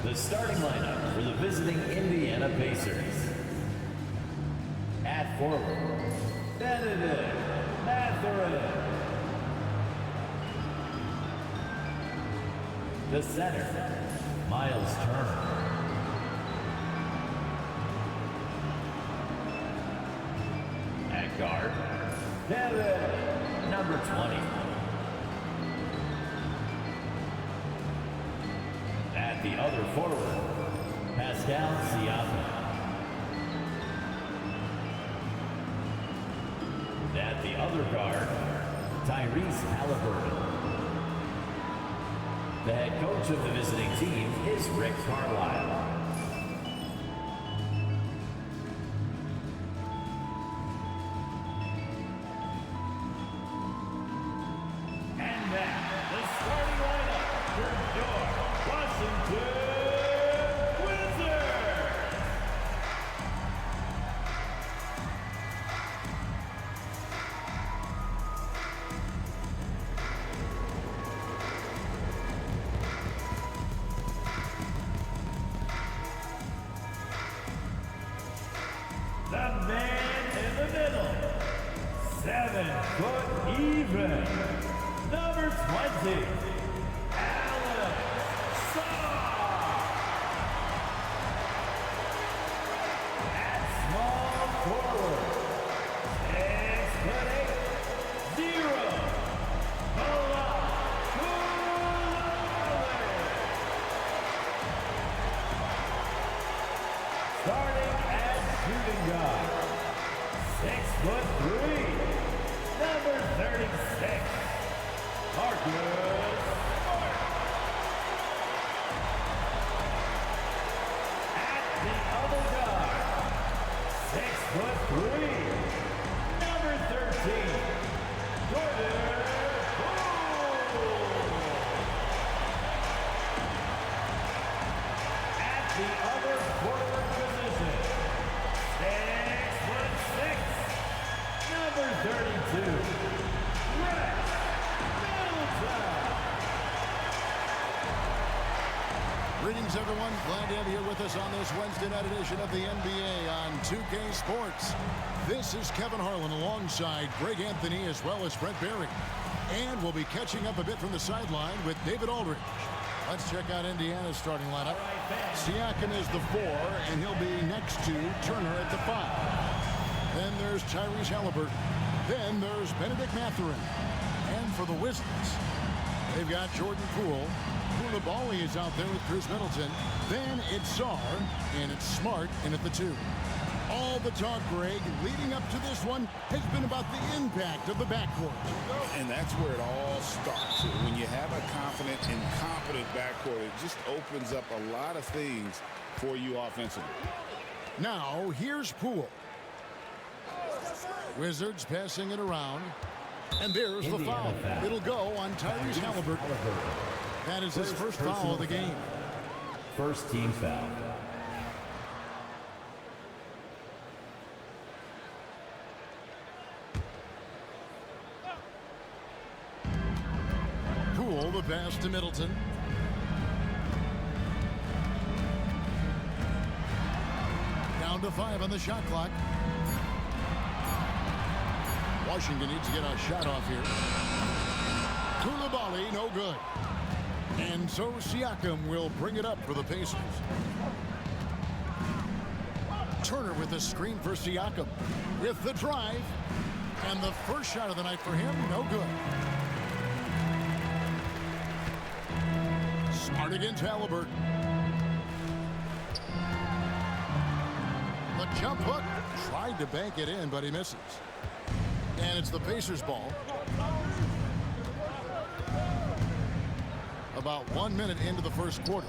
The starting lineup for the visiting Indiana Pacers. At forward, Benedict Mathurin. The center, Miles Turner. At guard, Kevin, number 20. At the other forward, Pascal Siakam. At the other guard, Tyrese Halliburton. The head coach of the visiting team is Rick Carlisle. And now, the starting lineup for your Washington Wizards. The man in the middle, 7 foot even, number 20, Alex Saw. At small forward, 6'8", 0, starting at shooting guard, 6'3", number 36, Marcus Smart. At the other guard, 6'3", number 13, Jordan Poole. At the other forward position, 6'6", number 32, Rex Middleton. Greetings, everyone. Glad to have you here with us on this Wednesday night edition of the NBA on 2K Sports. This is Kevin Harlan alongside Greg Anthony as well as Brent Barry. And we'll be catching up a bit from the sideline with David Aldridge. Let's check out Indiana's starting lineup. Siakam is the 4, and he'll be next to Turner at the 5. Then there's Tyrese Halliburton. Then there's Benedict Mathurin. And for the Wizards, they've got Jordan Poole. Koulibaly is out there with Chris Middleton. Then it's Sarr, and it's Smart in at the 2. All the talk, Greg, leading up to this one has been about the impact of the backcourt. And that's where it all starts. When you have a confident and competent backcourt, it just opens up a lot of things for you offensively. Now, here's Poole. Wizards passing it around. And there's the foul. It'll go on Tyrese Halliburton. That is his first foul of the game. First team foul. Poole, the pass to Middleton. Down to 5 on the shot clock. Washington needs to get a shot off here. Koulibaly, no good. And so Siakam will bring it up for the Pacers. Turner with the screen for Siakam. With the drive. And the first shot of the night for him, no good. Smart against Halliburton. The jump hook. Tried to bank it in, but he misses. And it's the Pacers' ball. About 1 minute into the first quarter.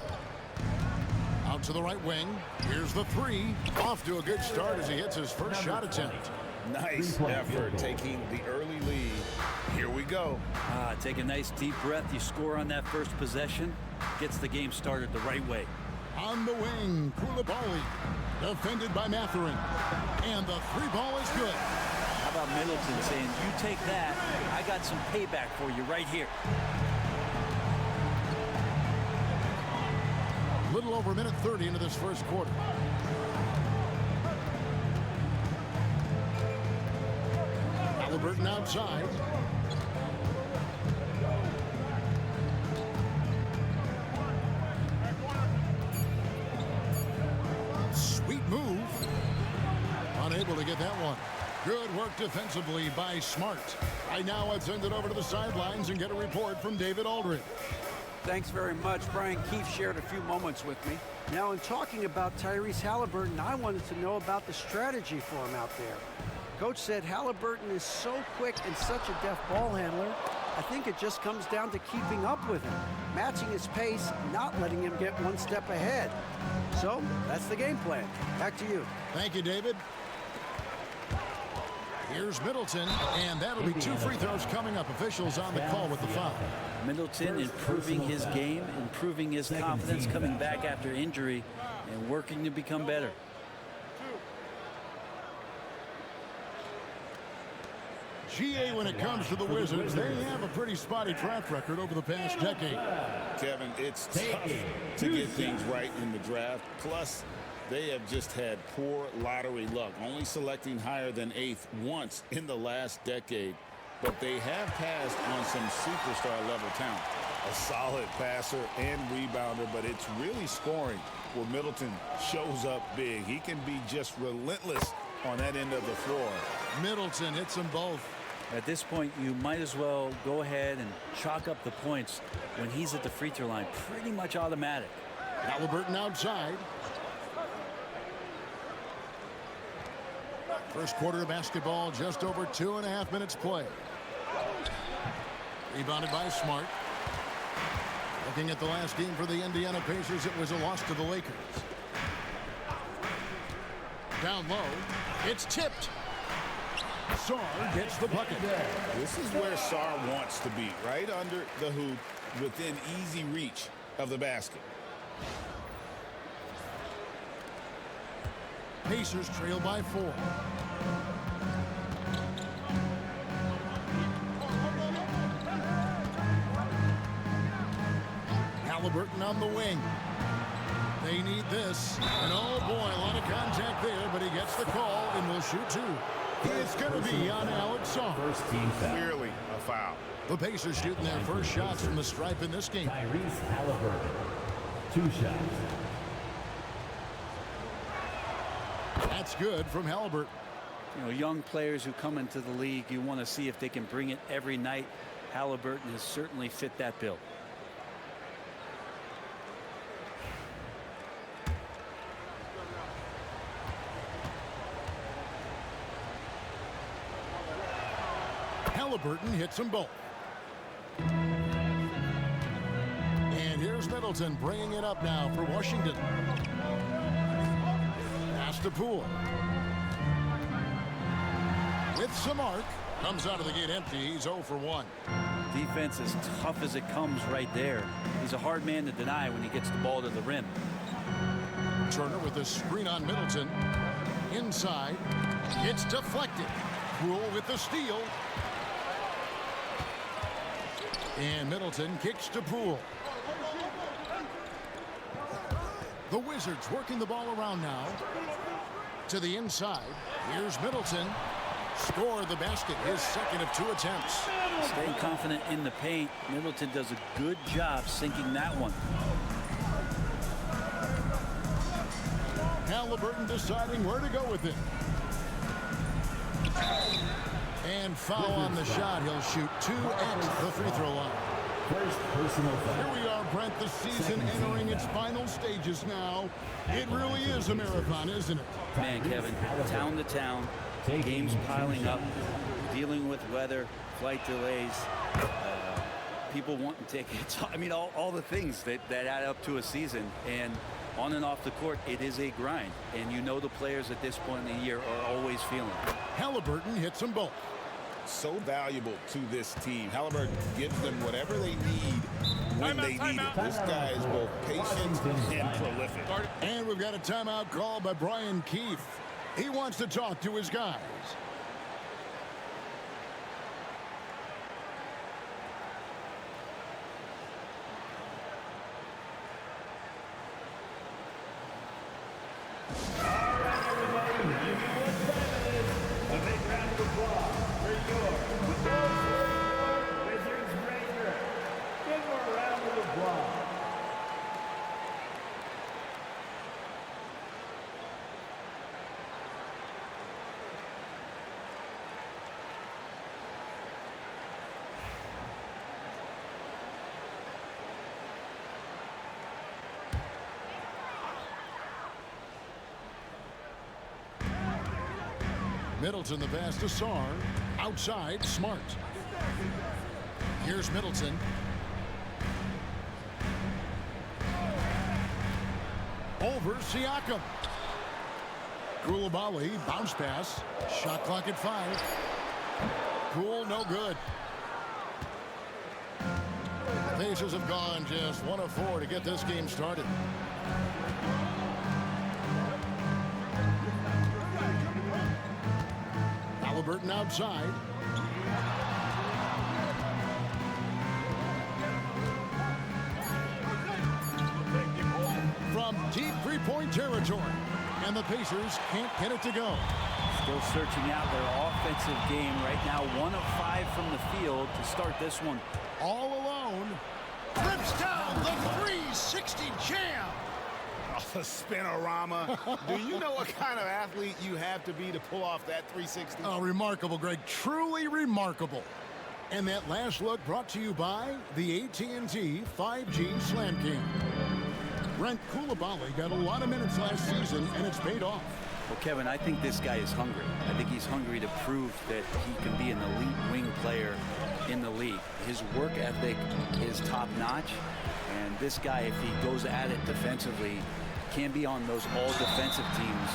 Out to the right wing. Here's the 3. Off to a good start as he hits his first shot attempt. Nice effort taking the early lead. Here we go. Take a nice deep breath. You score on that first possession. Gets the game started the right way. On the wing, Koulibaly. Defended by Mathurin. And the 3 ball is good. How about Middleton saying, you take that, I got some payback for you right here. Little little over a minute 30 into this first quarter. Halliburton outside. Sweet move. Unable to get that one. Good work defensively by Smart. Right now, let's send it over to the sidelines and get a report from David Aldridge. Thanks very much. Brian Keefe shared a few moments with me. Now, in talking about Tyrese Halliburton, I wanted to know about the strategy for him out there. Coach said Halliburton is so quick and such a deft ball handler, I think it just comes down to keeping up with him, matching his pace, not letting him get one step ahead. So, that's the game plan. Back to you. Thank you, David. Here's Middleton, and that'll be 2 free throws coming up. Officials on the call with the foul. Middleton improving his game, improving his confidence, coming back after injury, and working to become better. GA, when it comes to the Wizards, they have a pretty spotty track record over the past decade. Kevin, it's tough to get things right in the draft. Plus, they have just had poor lottery luck, only selecting higher than 8th once in the last decade. But they have passed on some superstar-level talent. A solid passer and rebounder, but it's really scoring where Middleton shows up big. He can be just relentless on that end of the floor. Middleton hits them both. At this point, you might as well go ahead and chalk up the points when he's at the free throw line. Pretty much automatic. Halliburton outside. First quarter of basketball, just over 2.5 minutes play. Rebounded by Smart. Looking at the last game for the Indiana Pacers, it was a loss to the Lakers. Down low, it's tipped. Sarr gets the bucket. This is where Sarr wants to be, right under the hoop, within easy reach of the basket. Pacers trail by 4. Halliburton on the wing. They need this. And oh boy, a lot of contact there, but he gets the call and will shoot 2. It's going to be on Alex Sarr. First team foul. Clearly a foul. The Pacers shooting their first shots from the stripe in this game. Tyrese Halliburton. 2 shots. That's good from Halliburton. You know, young players who come into the league, you want to see if they can bring it every night. Halliburton has certainly fit that bill. Halliburton hits them both. And here's Middleton bringing it up now for Washington. Pass to Poole. With some arc. Comes out of the gate empty. He's 0 for 1. Defense as tough as it comes right there. He's a hard man to deny when he gets the ball to the rim. Turner with a screen on Middleton. Inside. It's deflected. Poole with the steal. And Middleton kicks to Poole. The Wizards working the ball around now. To the inside. Here's Middleton. Score the basket. His second of 2 attempts. Staying confident in the paint. Middleton does a good job sinking that one. Halliburton deciding where to go with it. And foul on the shot. He'll shoot 2 at the free throw line. First personal foul. Here we are, Brent. The season entering its final stages now. It really is a marathon, isn't it? Man, Kevin, town to town, games piling up, dealing with weather, flight delays, people wanting tickets. I mean, all the things that add up to a season. And on and off the court, it is a grind. And you know the players at this point in the year are always feeling it. Halliburton hits them both. So valuable to this team. Halliburton gives them whatever they need when they need it. This guy is both patient and prolific. And we've got a timeout call by Brian Keefe. He wants to talk to his guys. All right, everybody, you know what time it is. A big round of applause for your Wizards Breaker. Give her a round of applause. Middleton the pass to Sarr. Outside, Smart. Here's Middleton. Over Siakam. Koulibaly, bounce pass. Shot clock at 5. Cool, no good. The Pacers have gone just 1 of 4 to get this game started. Halliburton outside. From deep three-point territory. And the Pacers can't get it to go. Still searching out their offensive game right now. 1 of 5 from the field to start this one. All alone. Rips down the 360 jam. Oh, the spinorama. Do you know what kind of athlete you have to be to pull off that 360? Oh, remarkable, Greg. Truly remarkable. And that last look brought to you by the AT&T 5G Slam Cam. Brent Koulibaly got a lot of minutes last season, and it's paid off. Well, Kevin, I think this guy is hungry. I think he's hungry to prove that he can be an elite wing player in the league. His work ethic is top-notch, and this guy, if he goes at it defensively, can be on those all-defensive teams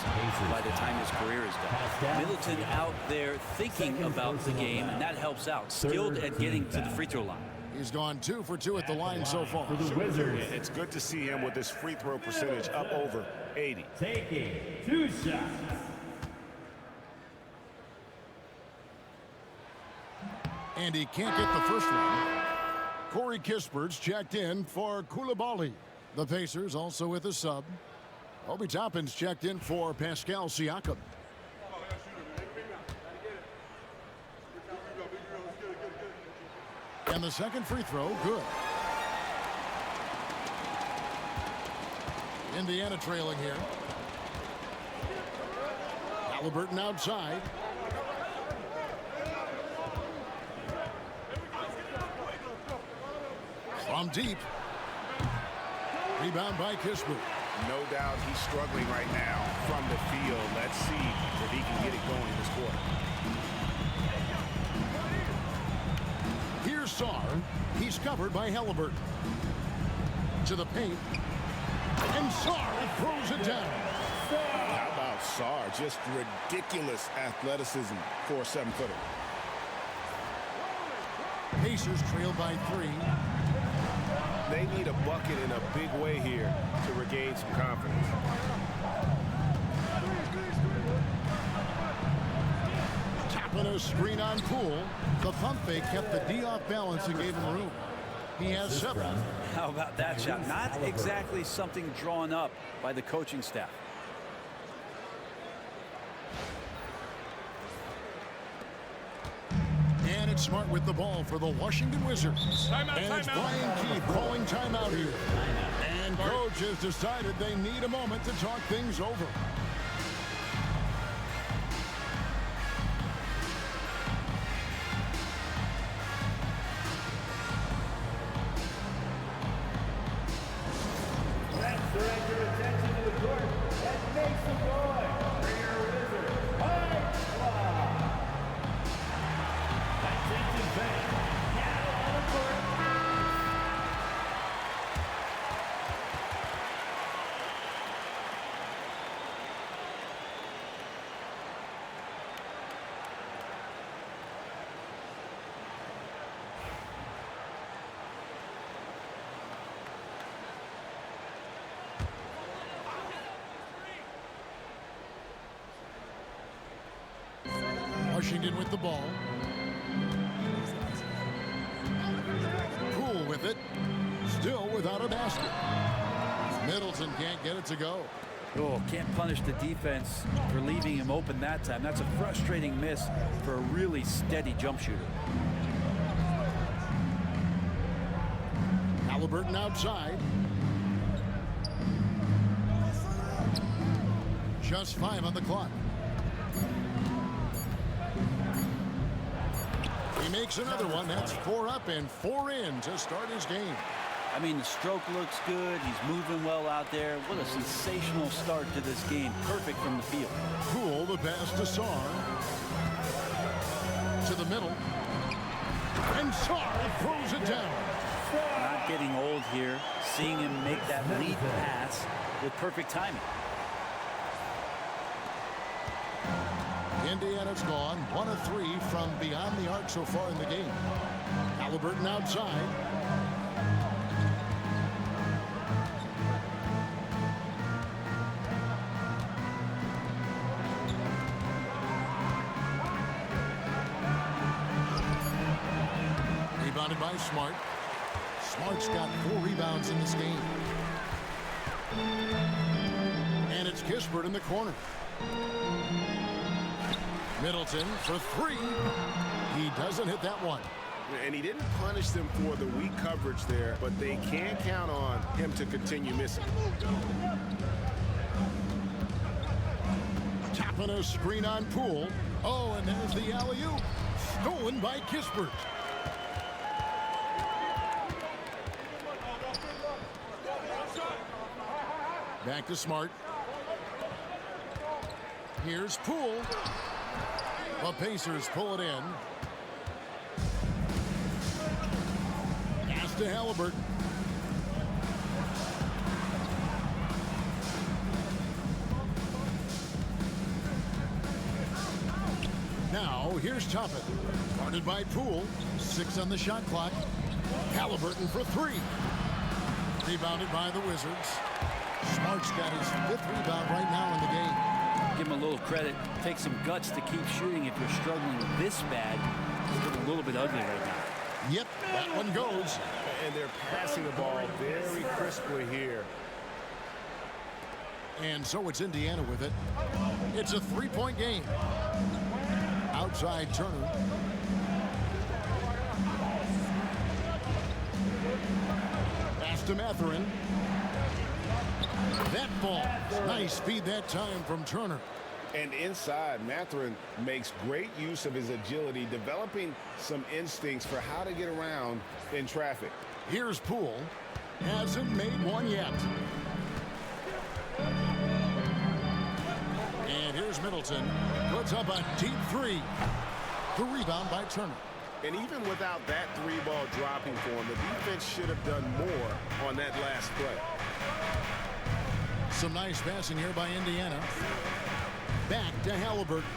by the time his career is done. Middleton out there thinking about the game, and that helps out. Skilled at getting to the free throw line. He's gone 2 for 2 at the line so far. For the Wizards, It's good to see him with his free throw percentage up over 80. taking 2 shots. And he can't get the first one. Corey Kispert's checked in for Koulibaly. The Pacers also with a sub. Obi Toppin's checked in for Pascal Siakam. And the second free throw, good. Indiana trailing here. Halliburton outside. From deep. Rebound by Kispert. No doubt he's struggling right now from the field. Let's see if he can get it going this quarter. Here's Sarr. He's covered by Halliburton. To the paint. And Sarr throws it down. How about Sarr? Just ridiculous athleticism for a 7-footer. Pacers trail by 3. They need a bucket in a big way here to regain some confidence. Tapping a screen on Poole. The pump fake kept the D off balance and gave him room. He has 7. How about that shot? Not exactly something drawn up by the coaching staff. And it's Smart with the ball for the Washington Wizards. And it's Brian Keith calling timeout here. And coach has decided they need a moment to talk things over. Let's direct your attention to the court and make some noise for your Wizards High Squad. Attention fans, now on the court. Washington with the ball. Poole with it. Still without a basket. Middleton can't get it to go. Oh, can't punish the defense for leaving him open that time. That's a frustrating miss for a really steady jump shooter. Halliburton outside. Just 5 on the clock. He makes another one. That's 4 up and 4 in to start his game. I mean, the stroke looks good. He's moving well out there. What a sensational start to this game. Perfect from the field. Poole, the pass to Sarr. To the middle. And Sarr throws it down. Not getting old here. Seeing him make that lead pass with perfect timing. Indiana's gone 1 of 3 from beyond the arc so far in the game. Halliburton outside. Rebounded by Smart. Smart's got 4 rebounds in this game. And it's Kispert in the corner. Middleton for 3. He doesn't hit that one. And he didn't punish them for the weak coverage there, but they can count on him to continue missing. Tapping a screen on Poole. Oh, and there's the alley-oop. Stolen by Kispert. Back to Smart. Here's Poole. The Pacers pull it in. Pass to Halliburton. Now, here's Toppin. Guarded by Poole. 6 on the shot clock. Halliburton for 3. Rebounded by the Wizards. Smart's got his 5th rebound right now in the game. Give him a little credit. Take some guts to keep shooting if you're struggling this bad. It's getting a little bit ugly right now. Yep, that one goes. And they're passing the ball very crisply here. And so it's Indiana with it. It's a 3-point game. Outside Turner. Pass to Mathurin. That ball. Nice feed that time from Turner. And inside, Mathurin makes great use of his agility, developing some instincts for how to get around in traffic. Here's Poole. Hasn't made one yet. And here's Middleton. Puts up a deep 3. The rebound by Turner. And even without that 3-ball dropping for him, the defense should have done more on that last play. Some nice passing here by Indiana. Back to Halliburton.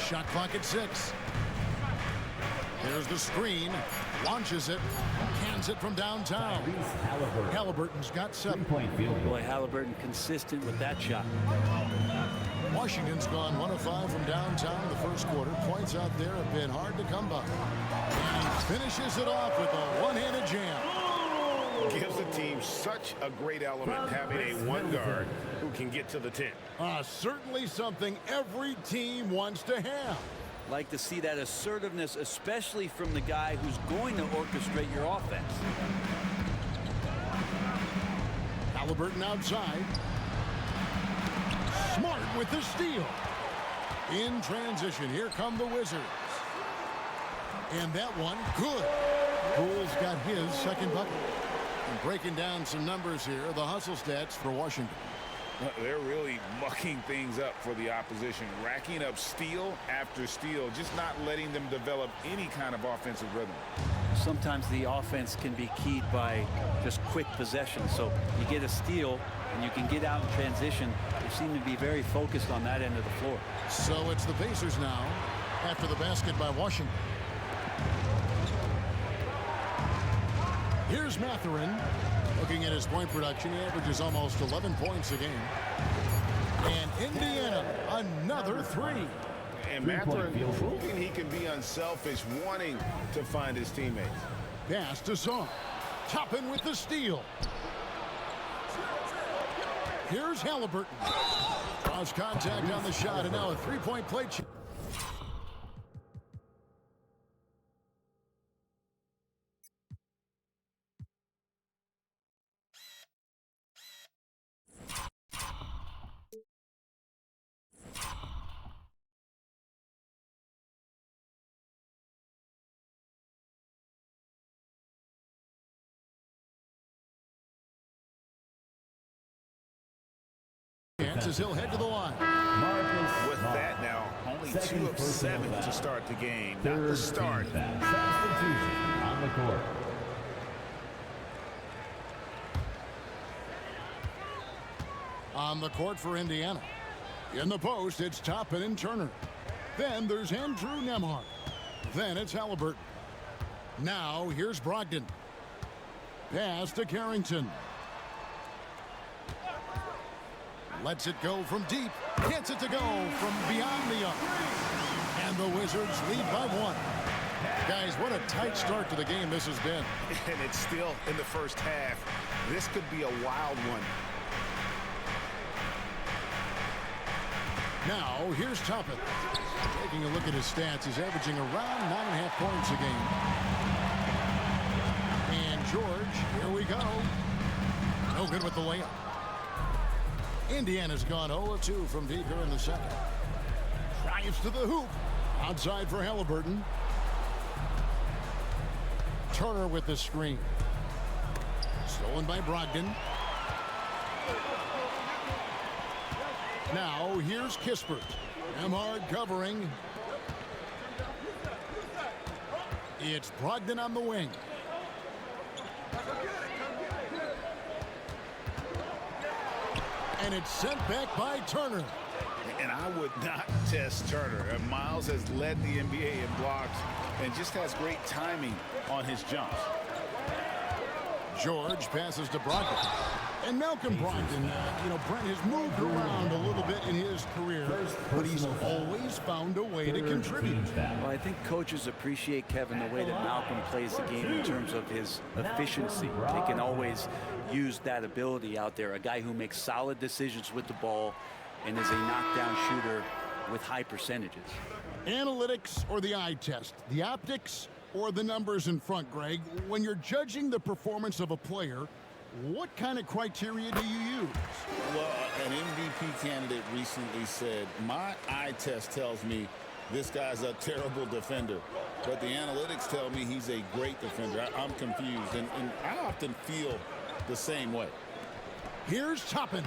Shot clock at 6. There's the screen. Launches it. Hands it from downtown. Halliburton's got 7. Boy, Halliburton consistent with that shot. Washington's gone 1 of 5 from downtown in the first quarter. Points out there have been hard to come by. And he finishes it off with a one-handed jam. Gives the team such a great element having a 1 guard who can get to the 10. Certainly something every team wants to have. Like to see that assertiveness, especially from the guy who's going to orchestrate your offense. Halliburton outside. Smart with the steal. In transition, here come the Wizards. And that one, good. Poole's got his second bucket. And breaking down some numbers here, the hustle stats for Washington. They're really mucking things up for the opposition, racking up steal after steal, just not letting them develop any kind of offensive rhythm. Sometimes the offense can be keyed by just quick possession. So you get a steal and you can get out in transition. They seem to be very focused on that end of the floor. So it's the Pacers now after the basket by Washington. Here's Mathurin. Looking at his point production, he averages almost 11 points a game. And Indiana, another 3. And Mathurin proving he can be unselfish, wanting to find his teammates. Pass to Sarr. Toppin with the steal. Here's Halliburton. Cross contact on the shot, and now a three-point play. As he'll head to the line. With that now, only 2 of 7 to start the game. Not the start. Substitution on the court. On the court for Indiana. In the post, it's Toppin and Turner. Then there's Andrew Nembhard. Then it's Halliburton. Now here's Brogdon. Pass to Carrington. Lets it go from deep. Gets it to go from beyond the arc. And the Wizards lead by 1. Guys, what a tight start to the game this has been. And it's still in the first half. This could be a wild one. Now, here's Toppin. Taking a look at his stats, he's averaging around 9.5 points a game. And George, here we go. No good with the layup. Indiana's gone 0-2 from deep here in the second. Drives to the hoop. Outside for Halliburton. Turner with the screen. Stolen by Brogdon. Now here's Kispert. Nembhard covering. It's Brogdon on the wing. And it's sent back by Turner. And I would not test Turner. Miles has led the NBA in blocks and just has great timing on his jumps. George passes to Brogdon. And Malcolm Brogdon, Brent has moved around a little bit in his career, but he's always found a way to contribute. Well, I think coaches appreciate, Kevin, the way that Malcolm plays the game in terms of his efficiency. They can always use that ability out there. A guy who makes solid decisions with the ball and is a knockdown shooter with high percentages. Analytics or the eye test? The optics or the numbers in front, Greg? When you're judging the performance of a player, what kind of criteria do you use? Well, an MVP candidate recently said, my eye test tells me this guy's a terrible defender, but the analytics tell me he's a great defender. I'm confused, and I often feel the same way. Here's Toppin.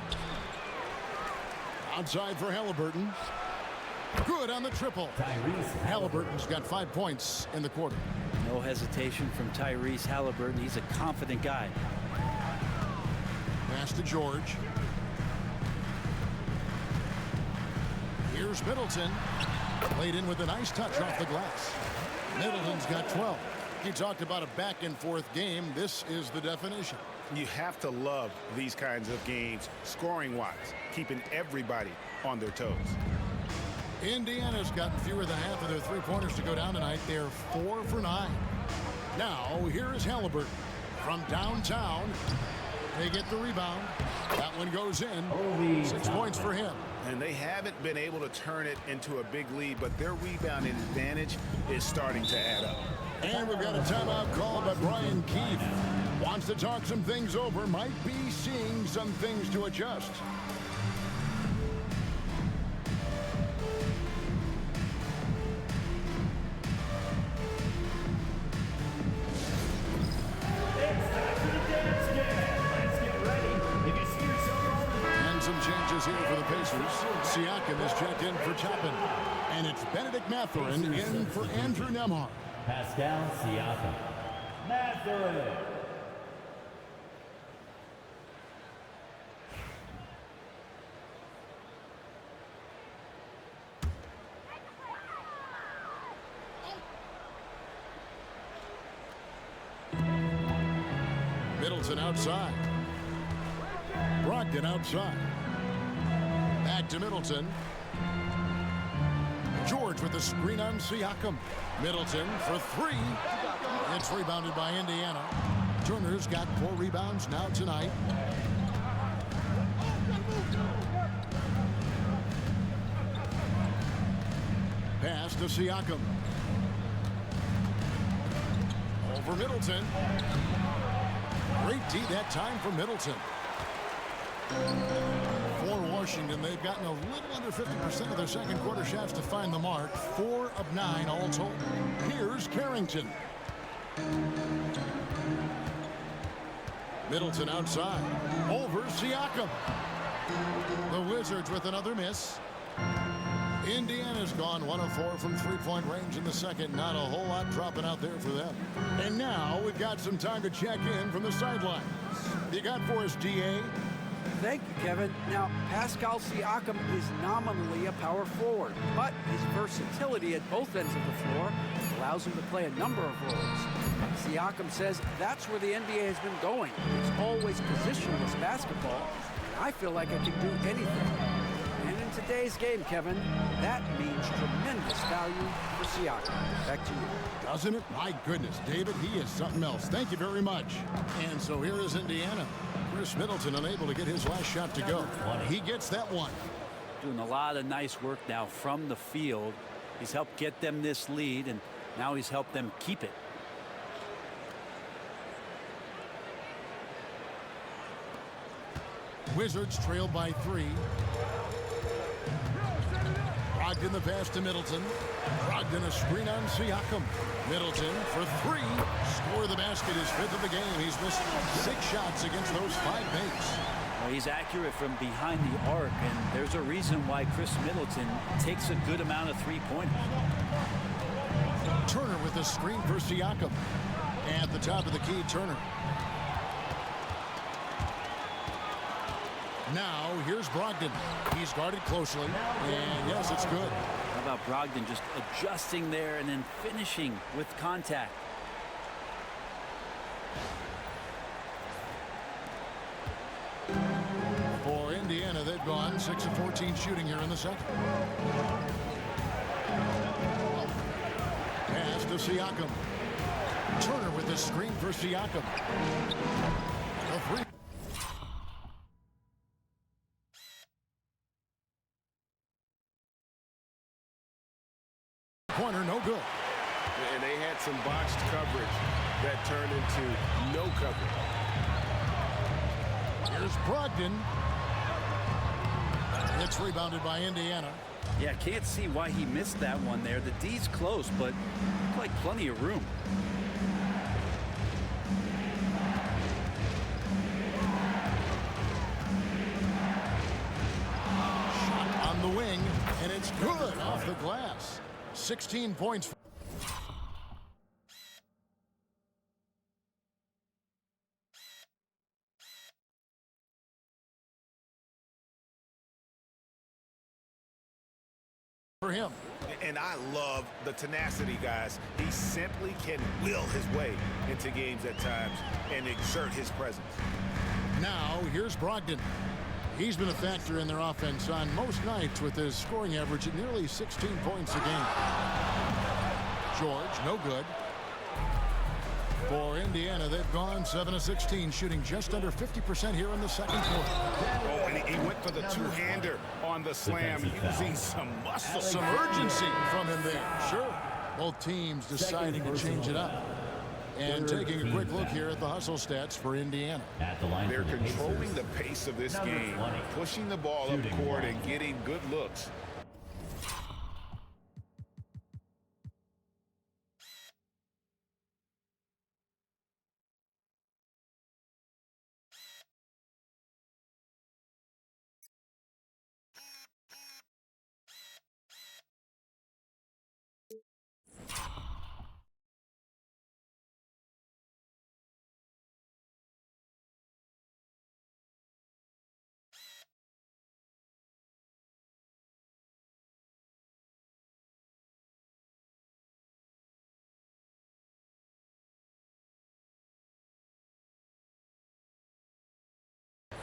Outside for Halliburton. Good on the triple. Halliburton's got 5 points in the quarter. No hesitation from Tyrese Halliburton. He's a confident guy. Pass to George. Here's Middleton. Played in with a nice touch off the glass. Middleton's got 12. He talked about a back-and-forth game. This is the definition. You have to love these kinds of games, scoring-wise, keeping everybody on their toes. Indiana's gotten fewer than half of their three-pointers to go down tonight. They're 4 for 9. Now, here's Halliburton from downtown. They get the rebound. That one goes in. 6 points for him. And they haven't been able to turn it into a big lead, but their rebounding advantage is starting to add up. And we've got a timeout called by Brian Keefe. Wants to talk some things over. Might be seeing some things to adjust. Here for the Pacers. Siakam is checked in for Toppin. And it's Benedict Mathurin in for Andrew Nembhard. Pascal Siakam. Mathurin. Middleton outside. Brogdon outside. Back to Middleton. George with the screen on Siakam. Middleton for 3. It's rebounded by Indiana. Turner's got 4 rebounds now tonight. Pass to Siakam. Over Middleton. Great D that time for Middleton. For Washington, they've gotten a little under 50% of their second quarter shots to find the mark. 4 of 9 all told. Here's Carrington. Middleton outside. Over Siakam. The Wizards with another miss. Indiana's gone 1 of 4 from three-point range in the second. Not a whole lot dropping out there for them. And now we've got some time to check in from the sidelines. You got for us, DA? Thank you, Kevin. Now, Pascal Siakam is nominally a power forward, but his versatility at both ends of the floor allows him to play a number of roles. Siakam says that's where the NBA has been going. It's always positionless basketball, and I feel like I can do anything. And in today's game, Kevin, that means tremendous value for Siakam. Back to you. Doesn't it? My goodness, David, he is something else. Thank you very much. And so here is Indiana. Chris Middleton unable to get his last shot to go. He gets that one. Doing a lot of nice work now from the field. He's helped get them this lead, and now he's helped them keep it. Wizards trail by 3. Brogdon the pass to Middleton. Brogdon a screen on Siakam. Middleton for 3. Score the basket, his 5th of the game. He's missed 6 shots against those 5 mates. Well, he's accurate from behind the arc, and there's a reason why Chris Middleton takes a good amount of three-pointers. Turner with a screen for Siakam. At the top of the key, Turner. Now, here's Brogdon. He's guarded closely, and yes, it's good. How about Brogdon just adjusting there and then finishing with contact? For Indiana, they've gone 6 of 14 shooting here in the second. Pass to Siakam. Turner with the screen for Siakam. A 3. Corner, no good. And they had some botched coverage that turned into no coverage. Here's Brogdon. It's rebounded by Indiana. Yeah, can't see why he missed that one there. The D's close, but like plenty of room. Shot on the wing, and it's good off the glass. 16 points. For him. And I love the tenacity, guys. He simply can will his way into games at times and exert his presence. Now, here's Brogdon. He's been a factor in their offense on most nights with his scoring average at nearly 16 points a game. George, no good. For Indiana, they've gone 7 of 16, shooting just under 50% here in the second quarter. Oh, and he went for the two-hander on the slam, using some muscle. Some urgency from him there. Sure. Both teams deciding to change it up. And taking a quick look here at the hustle stats for Indiana. They're controlling the pace of this game, pushing the ball up court and getting good looks.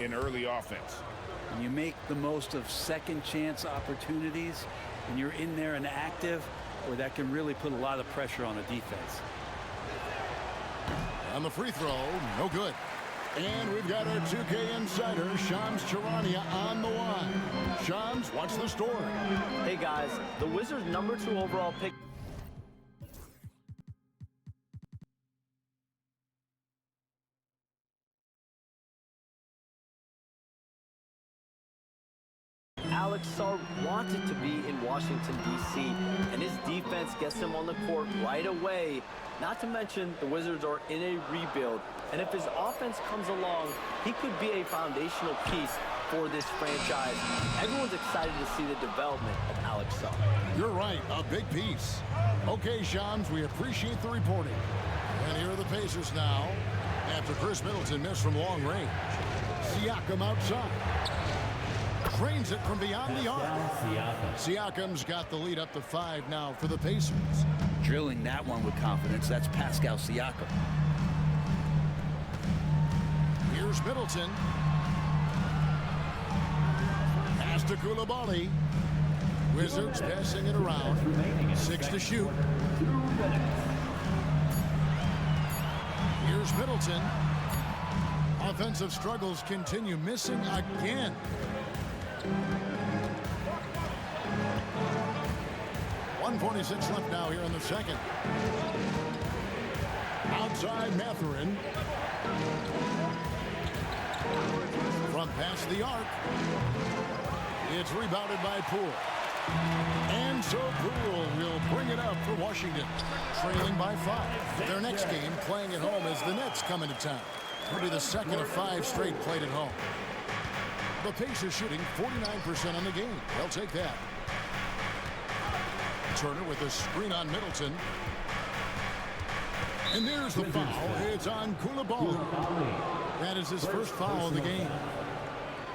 In early offense. When you make the most of second chance opportunities, when you're in there and active, or that can really put a lot of pressure on a defense. On the free throw, no good. And we've got our 2K insider, Shams Charania, on the line. Shams, what's the story? Hey guys, the Wizards' #2 overall pick Alex Sarr wanted to be in Washington, D.C., and his defense gets him on the court right away. Not to mention, the Wizards are in a rebuild, and if his offense comes along, he could be a foundational piece for this franchise. Everyone's excited to see the development of Alex Sarr. You're right, a big piece. Okay, Shams, we appreciate the reporting. And here are the Pacers now, after Chris Middleton missed from long range. Siakam outside. Trains it from beyond the arc. Siakam's got the lead up to 5 now for the Pacers. Drilling that one with confidence. That's Pascal Siakam. Here's Middleton. Pass to Koulibaly. Wizards passing it around. 6 to shoot. Here's Middleton. Offensive struggles continue, missing again. .146 left now here in the second. Outside Mathurin. From past the arc. It's rebounded by Poole. And so Poole will bring it up for Washington, trailing by 5. Their next game, playing at home, as the Nets come into town. It'll be the second of 5 straight played at home. The Pacers shooting 49% on the game. They'll take that. Turner with a screen on Middleton. And there's the foul. It's on Koulibaly. That is his first foul of the game.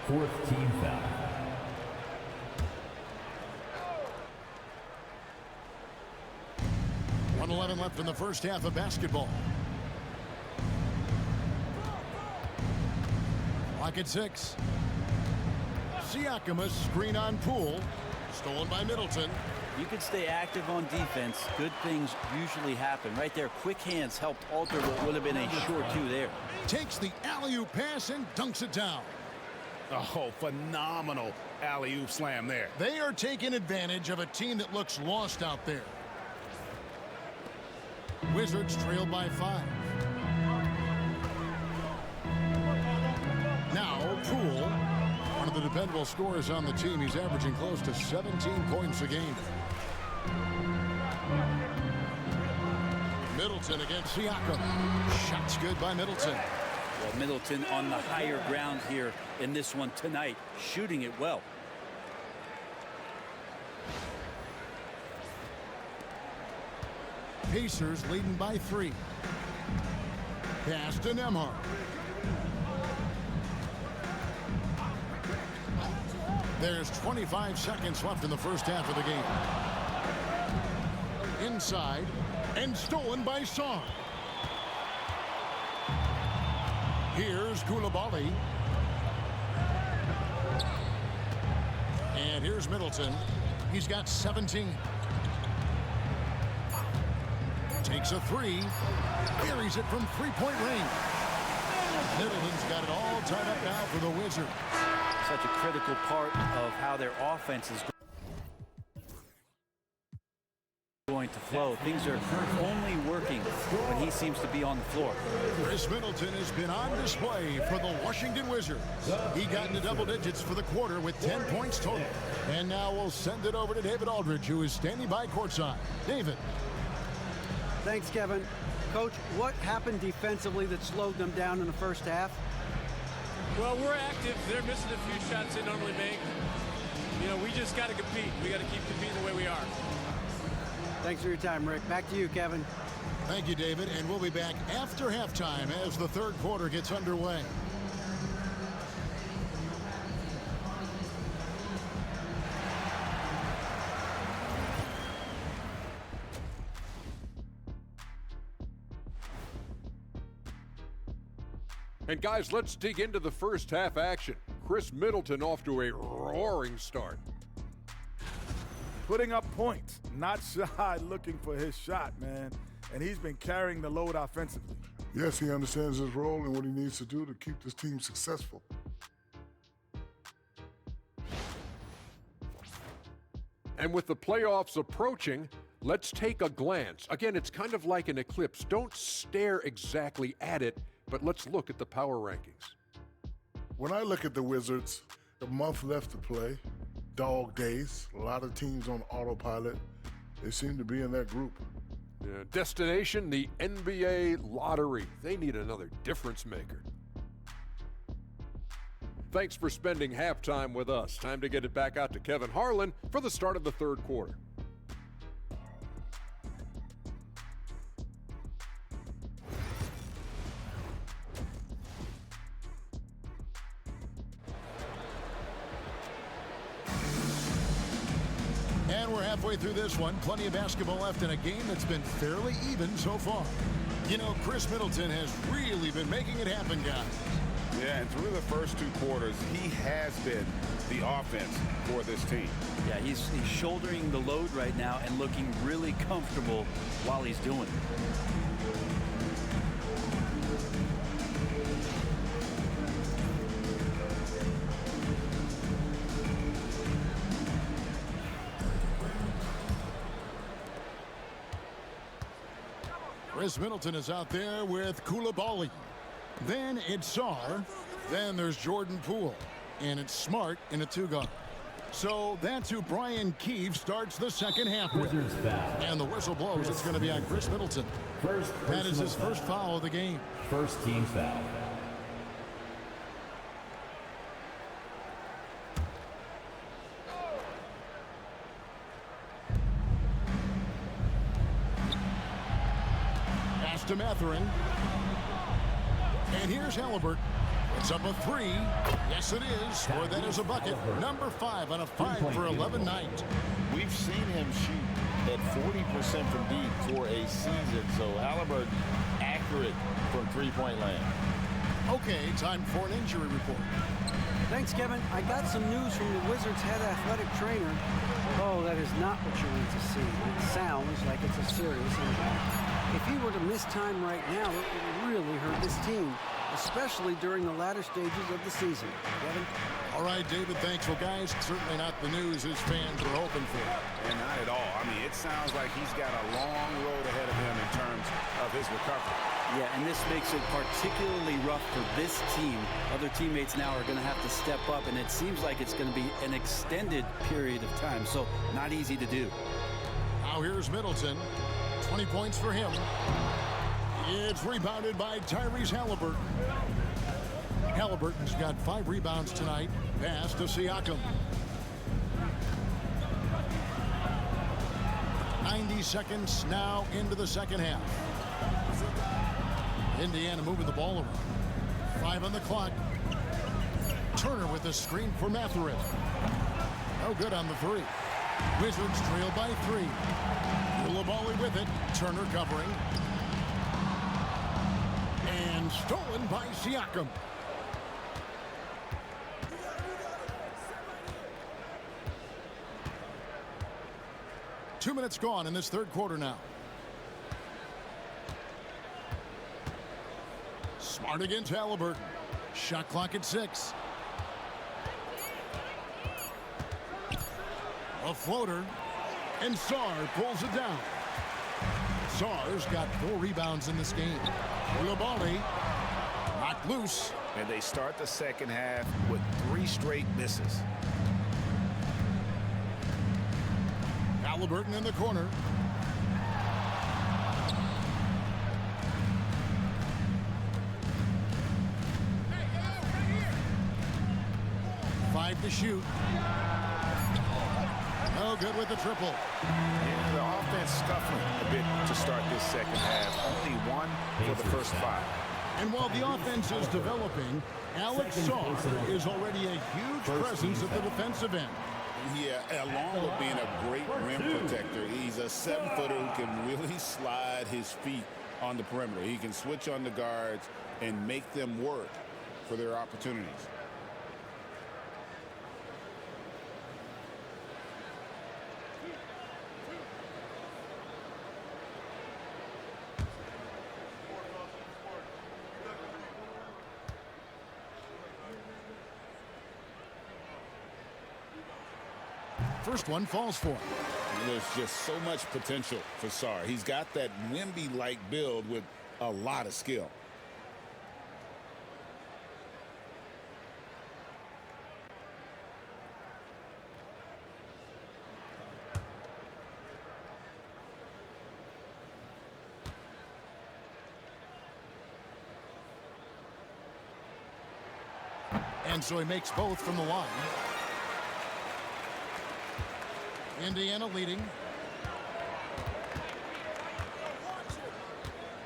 4th team foul. .111 left in the first half of basketball. Clock at 6. Siakam, a screen on Poole. Stolen by Middleton. You can stay active on defense. Good things usually happen. Right there, quick hands helped alter what would have been a short 2 there. Takes the alley-oop pass and dunks it down. Oh, phenomenal alley-oop slam there. They are taking advantage of a team that looks lost out there. Wizards trail by 5. Now, Poole, one of the dependable scorers on the team. He's averaging close to 17 points a game. Middleton against Siakam. Shots good by Middleton. Well, Middleton on the higher ground here in this one tonight, shooting it well. Pacers leading by 3. Pass to Nembhard. There's 25 seconds left in the first half of the game. Inside, and stolen by Sarr. Here's Koulibaly. And here's Middleton. He's got 17. Takes a 3. Carries it from 3-point range. Middleton's got it all tied up now for the Wizards. Such a critical part of how their offense is going to flow. Things are only working when he seems to be on the floor. Chris Middleton has been on display for the Washington Wizards. He got into double digits for the quarter with 10 points total. And now we'll send it over to David Aldridge, who is standing by courtside. David. Thanks, Kevin. Coach, what happened defensively that slowed them down in the first half? Well, we're active. They're missing a few shots they normally make. You know, we just got to compete. We got to keep competing the way we are. Thanks for your time, Rick. Back to you, Kevin. Thank you, David. And we'll be back after halftime as the third quarter gets underway. And guys, let's dig into the first half action. Chris Middleton off to a roaring start. Putting up points, not shy looking for his shot, man. And he's been carrying the load offensively. Yes, he understands his role and what he needs to do to keep this team successful. And with the playoffs approaching, let's take a glance. Again, it's kind of like an eclipse. Don't stare exactly at it, but let's look at the power rankings. When I look at the Wizards, a month left to play, dog days, a lot of teams on autopilot. They seem to be in that group. Destination, the NBA lottery. They need another difference maker. Thanks for spending halftime with us. Time to get it back out to Kevin Harlan for the start of the third quarter. And we're halfway through this one. Plenty of basketball left in a game that's been fairly even so far. You know, Chris Middleton has really been making it happen, guys. Yeah, and through the first two quarters, he has been the offense for this team. Yeah, he's shouldering the load right now and looking really comfortable while he's doing it. Chris Middleton is out there with Koulibaly. Then it's Sarr. Then there's Jordan Poole. And it's Smart in a two-guard. So that's who Brian Keefe starts the second half with. And the whistle blows. It's going to be on Chris Middleton. That is his first foul of the game. First team foul. Pass to Mathurin. And here's Halliburton. It's up a three. Yes, it is. Or that is a bucket. Number 5 on a 5 for 11 night. We've seen him shoot at 40% from deep for a season. So Halliburton accurate from three-point land. Okay, time for an injury report. Thanks, Kevin. I got some news from the Wizards' head athletic trainer. Oh, that is not what you want to see. It sounds like it's a serious injury. If he were to miss time right now, it would really hurt this team, especially during the latter stages of the season. Kevin? All right, David, thanks. Well, guys, certainly not the news his fans were hoping for. And not at all. I mean, it sounds like he's got a long road ahead of him in terms of his recovery. Yeah, and this makes it particularly rough for this team. Other teammates now are going to have to step up, and it seems like it's going to be an extended period of time, so not easy to do. Now here's Middleton. 20 points for him. It's rebounded by Tyrese Halliburton. Halliburton's got 5 rebounds tonight. Pass to Siakam. 90 seconds now into the second half. Indiana moving the ball around. 5 on the clock. Turner with the screen for Mathurin. No good on the 3. Wizards trail by 3. Koulibaly with it. Turner covering. And stolen by Siakam. Two minutes gone in this third quarter now. Smart against Halliburton. Shot clock at 6. A floater. And Sarr pulls it down. Sarr's got 4 rebounds in this game. Koulibaly knocked loose. And they start the second half with 3 straight misses. Halliburton in the corner. Five to shoot. No good with the triple. Yeah, the offense scuffling a bit to start this second half. Only 1 for the first 5. And while the offense is developing, Alex Sarr is already a huge presence at the defensive end. Yeah, along with being a great rim protector, he's a 7-footer who can really slide his feet on the perimeter. He can switch on the guards and make them work for their opportunities. First one falls for him. There's just so much potential for Será. He's got that Wemby-like build with a lot of skill. And so he makes both from the line. Indiana leading.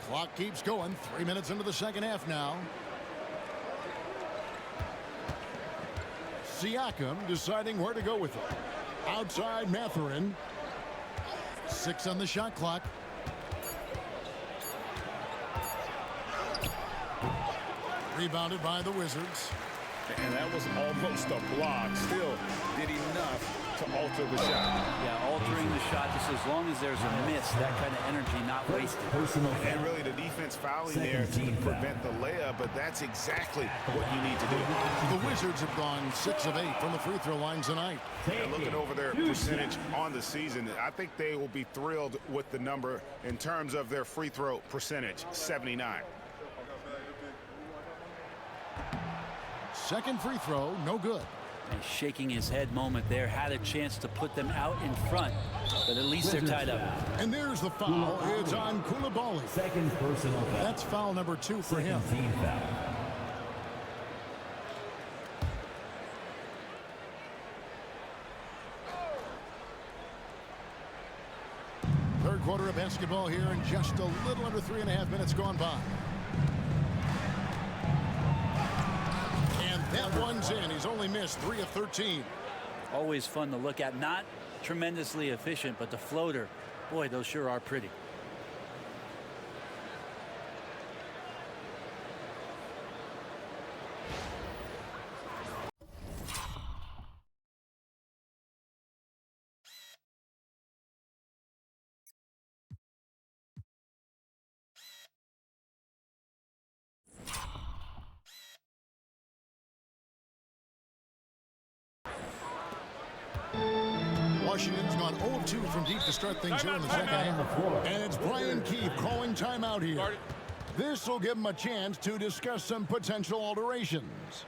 Clock keeps going. 3 minutes into the second half now. Siakam deciding where to go with it. Outside Mathurin. 6 on the shot clock. Rebounded by the Wizards. And that was almost a block. Still did enough to alter the shot. Yeah, altering the shot just as long as there's a miss, that kind of energy not wasted. And really the defense fouling there to prevent the layup, but that's exactly what you need to do. The Wizards have gone 6 of 8 from the free throw line tonight. And looking over their percentage on the season, I think they will be thrilled with the number in terms of their free throw percentage, 79. Second free throw, no good. And shaking his head moment there, had a chance to put them out in front, but at least they're tied up. And there's the foul. It's on Koulibaly. Second personal foul. That's foul number 2 for him. Team foul. Third quarter of basketball here, and just a little under 3.5 minutes gone by. That one's in. He's only missed 3 of 13. Always fun to look at. Not tremendously efficient, but the floater, boy, those sure are pretty. Washington's gone 0-2 from deep to start things here in the second half. And it's Brian Keefe calling timeout here. This will give him a chance to discuss some potential alterations.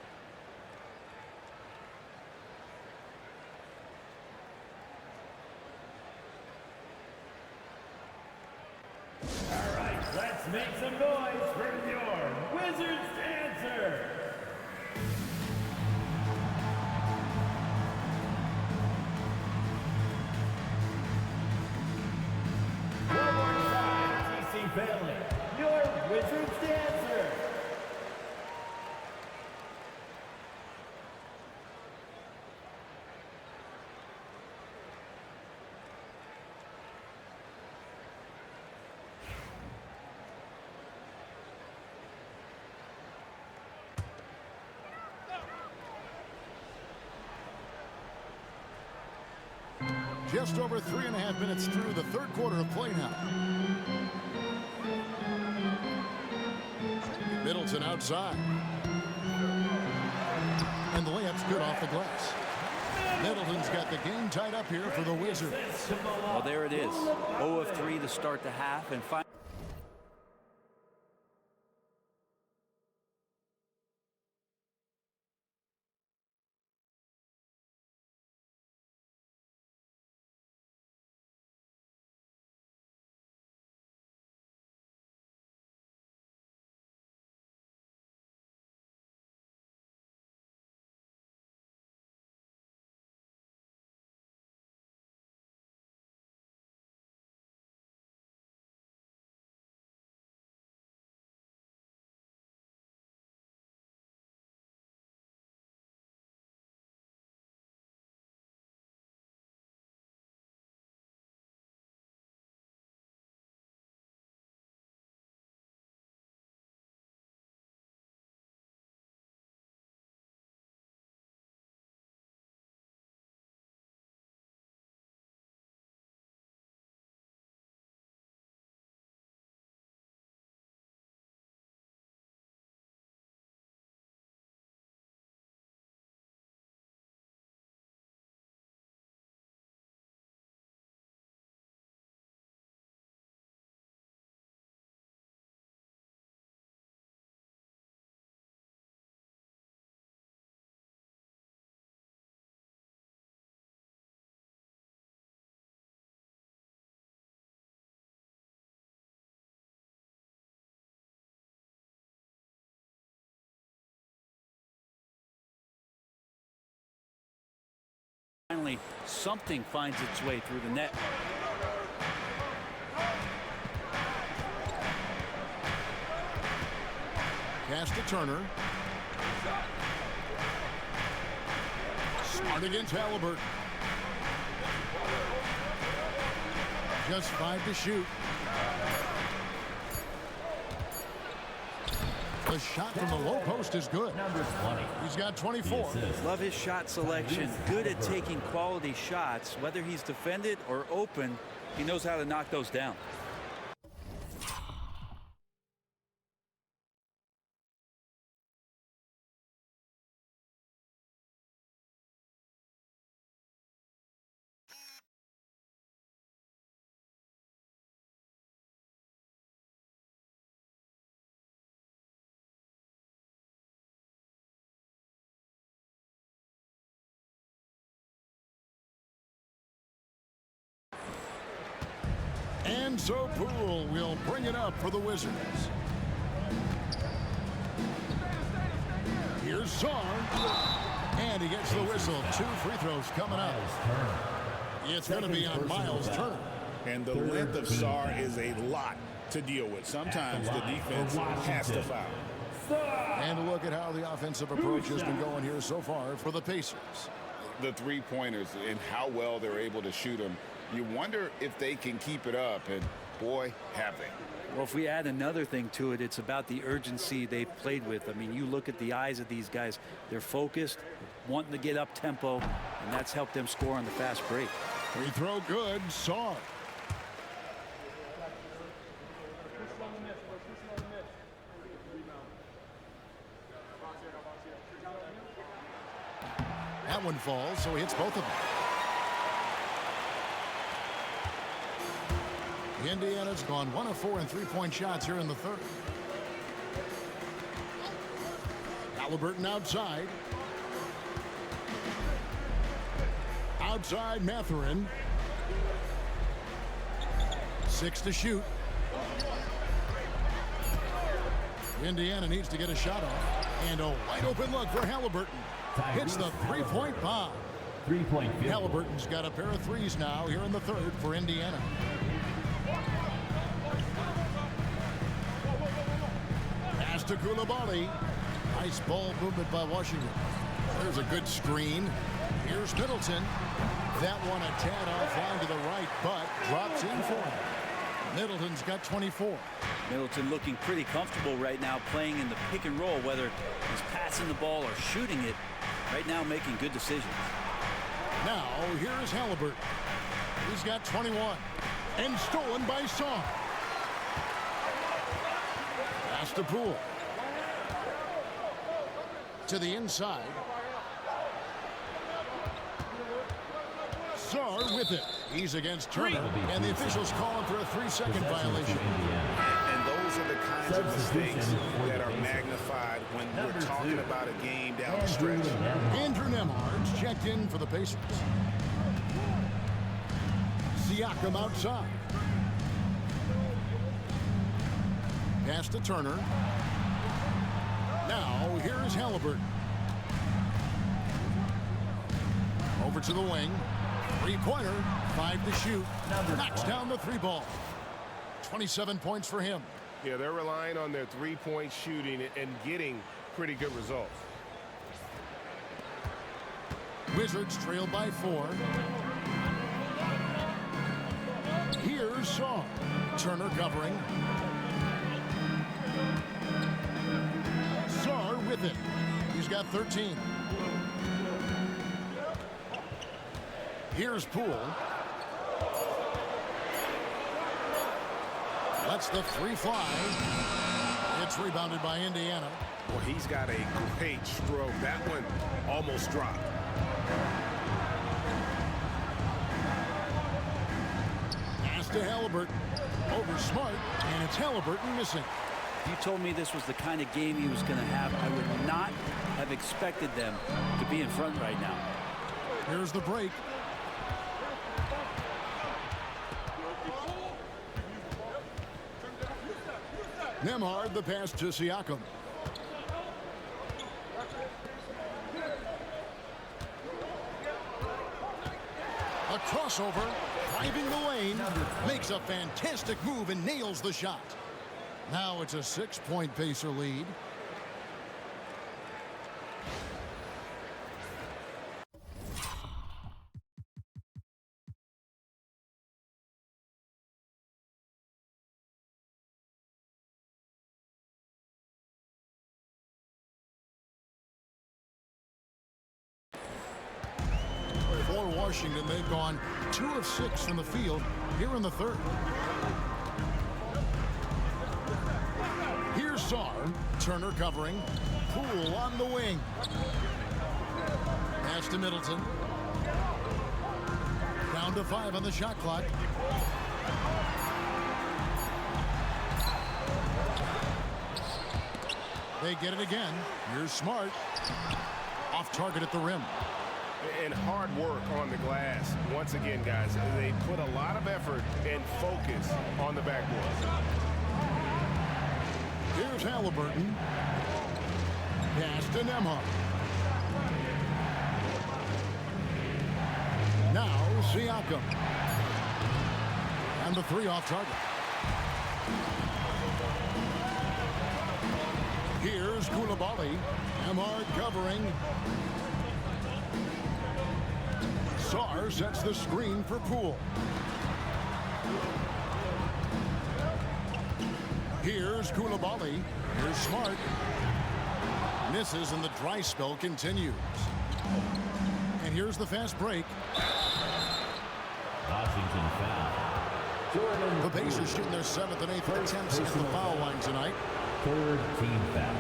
All right, let's make some noise for your Wizards dancer. Family, your Wizards dancer. Just over 3.5 minutes through the third quarter of play now. Middleton outside. And the layup's good off the glass. Middleton's got the game tied up here for the Wizards. Well, there it is. 0 of 3 to start the half, and finally something finds its way through the net. Pass to Turner. Smart against Halliburton. Just 5 to shoot. The shot from the low post is good. Number 20. He's got 24. Love his shot selection. Good at taking quality shots. Whether he's defended or open, he knows how to knock those down. And so Poole will bring it up for the Wizards. Here's Sarr. And he gets the whistle. 2 free throws coming up. It's going to be on Miles Turner. And the length of Sarr is a lot to deal with. Sometimes the defense has to foul. And a look at how the offensive approach has been going here so far for the Pacers. The three-pointers and how well they're able to shoot them. You wonder if they can keep it up, and boy, have they. Well, if we add another thing to it, it's about the urgency they've played with. I mean, you look at the eyes of these guys. They're focused, wanting to get up tempo, and that's helped them score on the fast break. Free throw good. Sarr. That one falls, so he hits both of them. Indiana's gone 1 of 4 in three-point shots here in the third. Halliburton outside. Outside Mathurin. 6 to shoot. Indiana needs to get a shot off. And a wide open look for Halliburton. Hits the three-point bomb. Three-point field. Halliburton's got a pair of threes now here in the third for Indiana. Pass to Koulibaly. Nice ball movement by Washington. There's a good screen. Here's Middleton. That one a tad offline to the right, but drops in for him. Middleton's got 24. Middleton looking pretty comfortable right now playing in the pick and roll, whether he's passing the ball or shooting it. Right now making good decisions. Now here's Halliburton. He's got 21. And stolen by Sarr. Pass to Poole. To the inside. Sarr with it. He's against Turner. And the officials calling for a 3-second violation. And those are the kinds of mistakes that are magnified when we're talking about a game down the stretch. Andrew Nembhard's checked in for the Pacers. Siakam outside. Pass to Turner. Now here's Halliburton. Over to the wing. Three-pointer. 5 to shoot. Knocks down the 3-ball. 27 points for him. Yeah, they're relying on their three-point shooting and getting pretty good results. Wizards trail by 4. Here's Sarr. Turner covering. Sarr with it. He's got 13. Here's Poole. Lets the 3 fly. It's rebounded by Indiana. Well, he's got a great stroke. That one almost dropped. Pass to Halliburton. Over Smart, and it's Halliburton missing. If you told me this was the kind of game he was going to have, I would not have expected them to be in front right now. Here's the break. Nembhard, the pass to Siakam. A crossover, driving the lane, makes a fantastic move and nails the shot. Now it's a 6-point Pacer lead. For Washington, they've gone 2 of 6 from the field here in the third. Here's Sarr. Turner covering. Poole on the wing. Pass to Middleton. Down to 5 on the shot clock. They get it again. Here's Smart. Off target at the rim. And hard work on the glass. Once again, guys, they put a lot of effort and focus on the backboard. Here's Halliburton. Pass to Nembhard. Now Siakam. And the 3 off target. Here's Koulibaly. Nembhard covering. Sarr sets the screen for Poole. Here's Koulibaly. Here's Smart. Misses and the dry spell continues. And here's the fast break. Washington foul. The Pacers shooting their 7th and 8th attempts at the foul line tonight. 3rd team foul.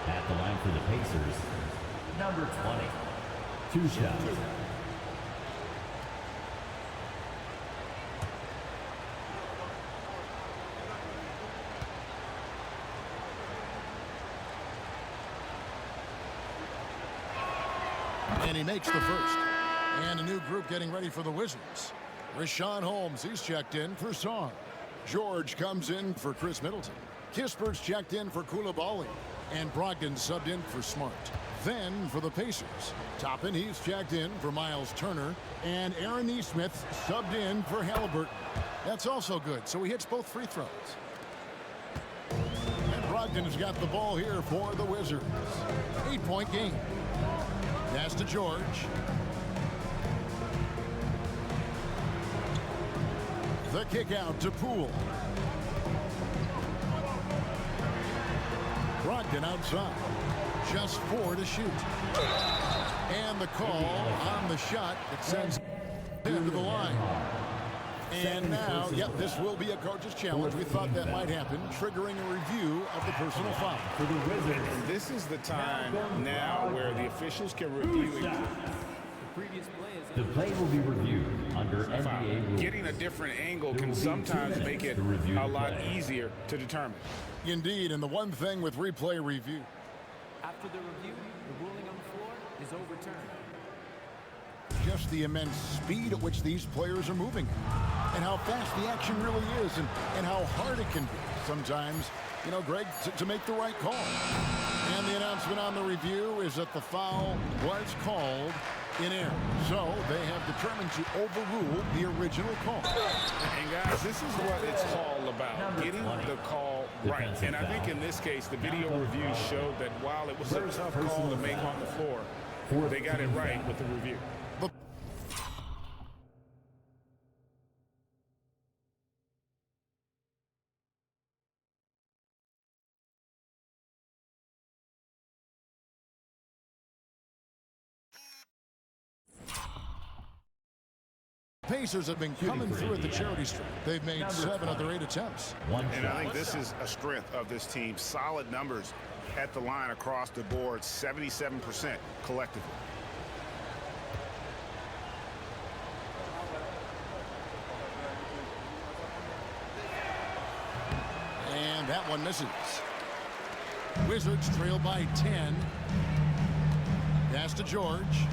At the line for the Pacers, number 20. 2 shots. And he makes the first. And a new group getting ready for the Wizards. Rashawn Holmes, he's checked in for Sarr. George comes in for Chris Middleton. Kispert's checked in for Koulibaly. And Brogdon subbed in for Smart. Then for the Pacers, Toppin, he's checked in for Miles Turner. And Aaron Nesmith subbed in for Halliburton. That's also good, so he hits both free throws. And Brogdon's got the ball here for the Wizards. 8-point game. Pass to George. The kick out to Poole. Brogdon outside. Just 4 to shoot. And the call on the shot that sends him to the line. And now, yep, this will be a coach's challenge. We thought that might happen, triggering a review of the personal foul. For the Wizards, And this is the time now where the officials can review it. the play will be reviewed under NBA rules. Getting a different angle can sometimes make it a lot easier to determine. Indeed, and the one thing with replay review. After the review, the ruling on the floor is overturned. Just the immense speed at which these players are moving. And how fast the action really is, and how hard it can be sometimes, you know, Greg, to make the right call. And the announcement on the review is that the foul was called in error. So they have determined to overrule the original call. And guys, this is what it's all about, getting the call right. And I think in this case, the video review showed that while it was a tough call to make on the floor, they got it right with the review. Pacers have been coming through at the charity stripe. They've made 7 of their 8 attempts. And I think this is a strength of this team. Solid numbers at the line across the board, 77% collectively. And that one misses. Wizards trail by 10. Pass to George.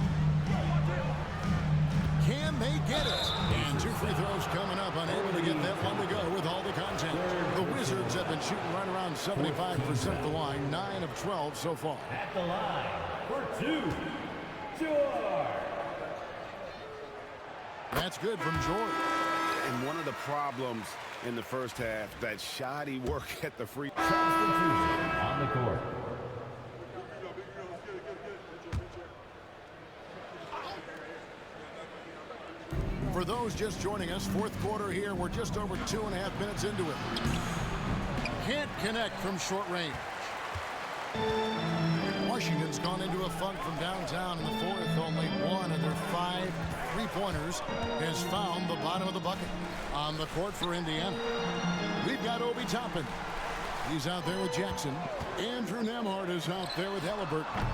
Can they get it? And 2 free throws coming up, unable to get that one to go with all the content. The Wizards have been shooting right around 75% at the line, 9 of 12 so far. At the line for 2, George. That's good from George. And one of the problems in the first half, that shoddy work at the free. Substitution on the court. For those just joining us, fourth quarter here. We're just over 2.5 minutes into it. Can't connect from short range. Washington's gone into a funk from downtown in the fourth. Only one of their 5 3-pointers has found the bottom of the bucket. On the court for Indiana, we've got Obi Toppin. He's out there with Jackson. Andrew Nembhard is out there with Halliburton.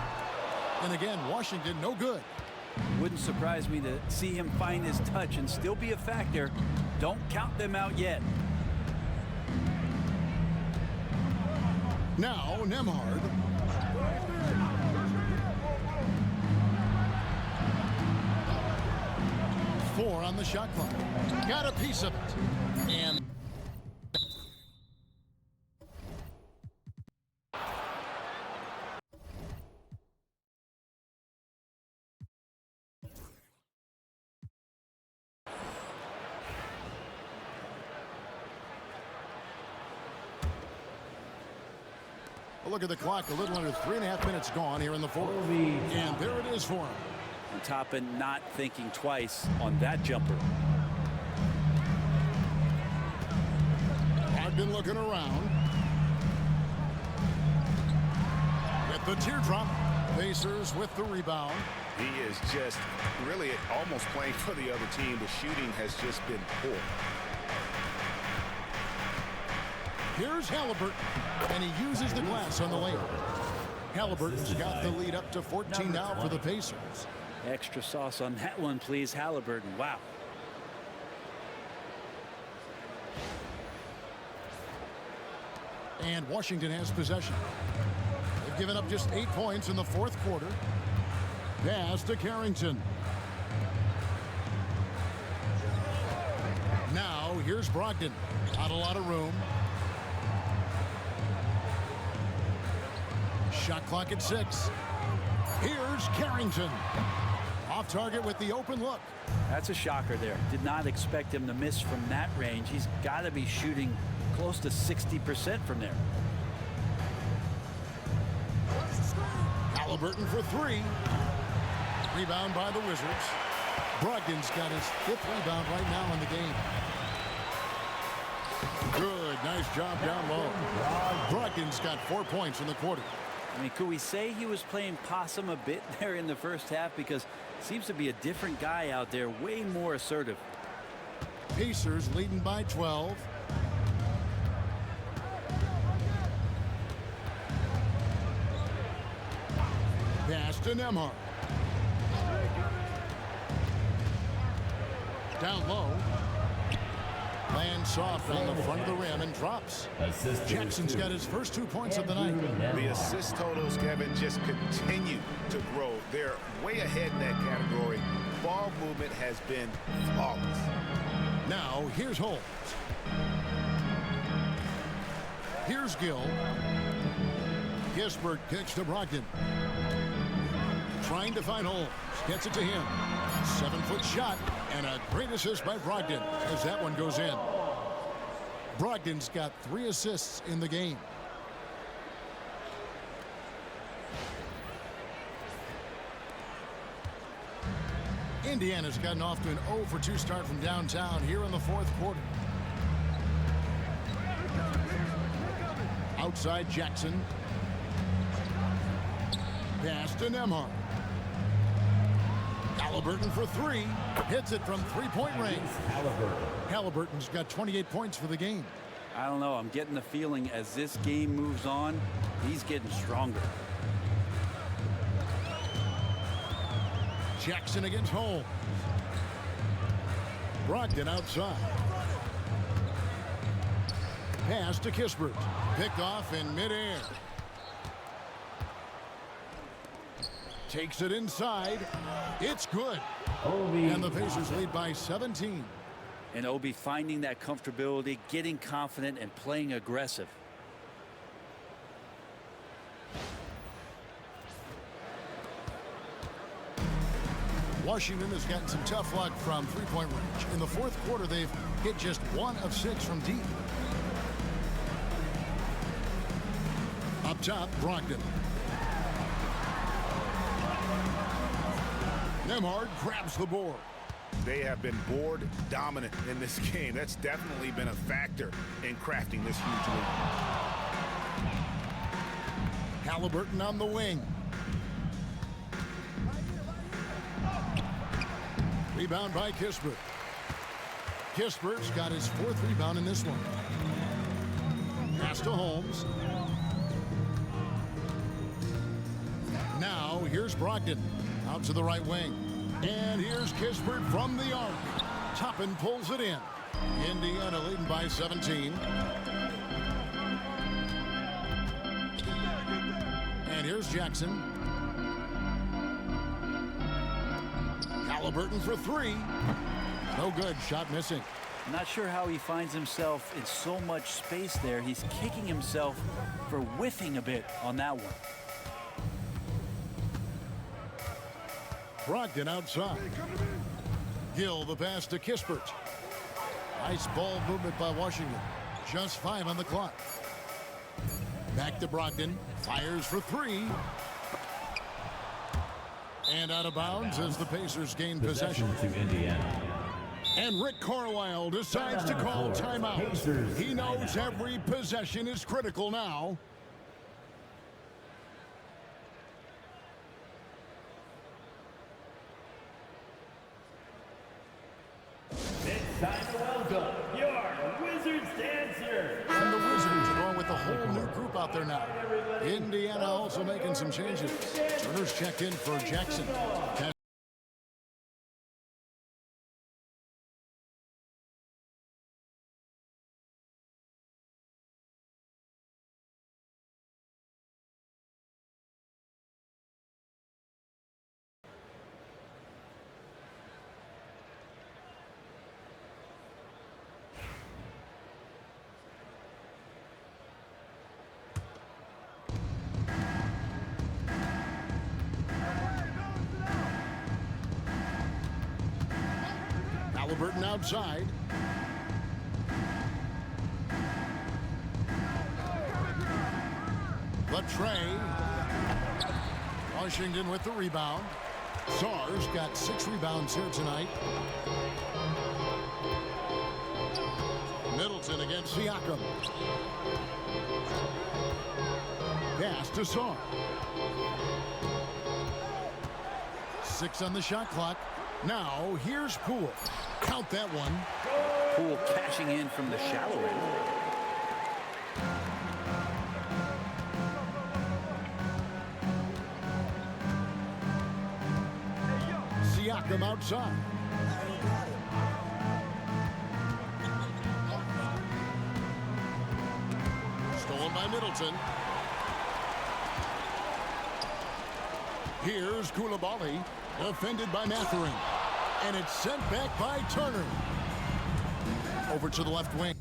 And again, Washington no good. Wouldn't surprise me to see him find his touch and still be a factor. Don't count them out yet. Now Nembhard. Four on the shot clock. Got a piece of it. And look at the clock, a little under 3.5 minutes gone here in the fourth. And there it is for him. And Toppin not thinking twice on that jumper. Brogdon looking around. With the teardrop. Pacers with the rebound. He is just really almost playing for the other team. The shooting has just been poor. Here's Halliburton, and he uses the glass on the layup. Halliburton's got the lead up to 14 now for the Pacers. Extra sauce on that one, please, Halliburton. Wow. And Washington has possession. They've given up just 8 points in the fourth quarter. Pass to Carrington. Now here's Brogdon. Not a lot of room. Shot clock at 6. Here's Carrington. Off target with the open look. That's a shocker there. Did not expect him to miss from that range. He's got to be shooting close to 60% from there. Halliburton for 3. Rebound by the Wizards. Brogdon's got his 5th rebound right now in the game. Good, nice job down low. Brogdon's got 4 points in the quarter. I mean, could we say he was playing possum a bit there in the first half? Because seems to be a different guy out there, way more assertive. Pacers leading by 12. Pass to Nembhard. Down low. Lands soft on the front of the rim and drops. Jackson's got his first 2 points of the night. The assist totals, Kevin, just continue to grow. They're way ahead in that category. Ball movement has been flawless. Now here's Holmes. Here's Gill. Gisbert kicks to Brogdon. Trying to find Holmes. Gets it to him. 7-foot shot and a great assist by Brogdon as that one goes in. Brogdon's got 3 assists in the game. Indiana's gotten off to an 0 for 2 start from downtown here in the fourth quarter. Outside Jackson. Pass to Nembhard. Halliburton for 3. Hits it from 3-point range. Halliburton's got 28 points for the game. I don't know. I'm getting the feeling as this game moves on, he's getting stronger. Jackson against Holmes. Brogdon outside. Pass to Gisbert. Picked off in midair. Takes it inside. It's good. And the Pacers lead by 17. And Obi finding that comfortability, getting confident, and playing aggressive. Washington has gotten some tough luck from three-point range. In the fourth quarter, they've hit just 1 of 6 from deep. Up top, Brogdon. Nembhard grabs the board. They have been board dominant in this game. That's definitely been a factor in crafting this huge lead. Haliburton on the wing. Rebound by Kispert. Kispert's got his 4th rebound in this one. Pass to Holmes. Now here's Brogdon out to the right wing. And here's Kispert from the arc. Toppin pulls it in. Indiana leading by 17. And here's Jackson. Haliburton for 3. No good. Shot missing. Not sure how he finds himself in so much space there. He's kicking himself for whiffing a bit on that one. Brogdon outside. Gill the pass to Kispert. Nice ball movement by Washington. Just 5 on the clock. Back to Brogdon. Fires for 3. And out of bounds as the Pacers gain possession. To Indiana. And Rick Carlisle decides to call timeout. He knows every possession is critical now. It's time to welcome your Wizards dancer. And the Wizards going with a whole new group out there now. Indiana also making some changes. Turner's checked in for Jackson. Haliburton outside. Latrey. Washington with the rebound. Sarge got 6 rebounds here tonight. Middleton against Siakam. Pass to Sarge. 6 on the shot clock. Now here's Poole. Count that one. Poole cashing in from the shallow end. Siakam outside. Stolen by Middleton. Here's Koulibaly, defended by Mathurin. And it's sent back by Turner. Over to the left wing.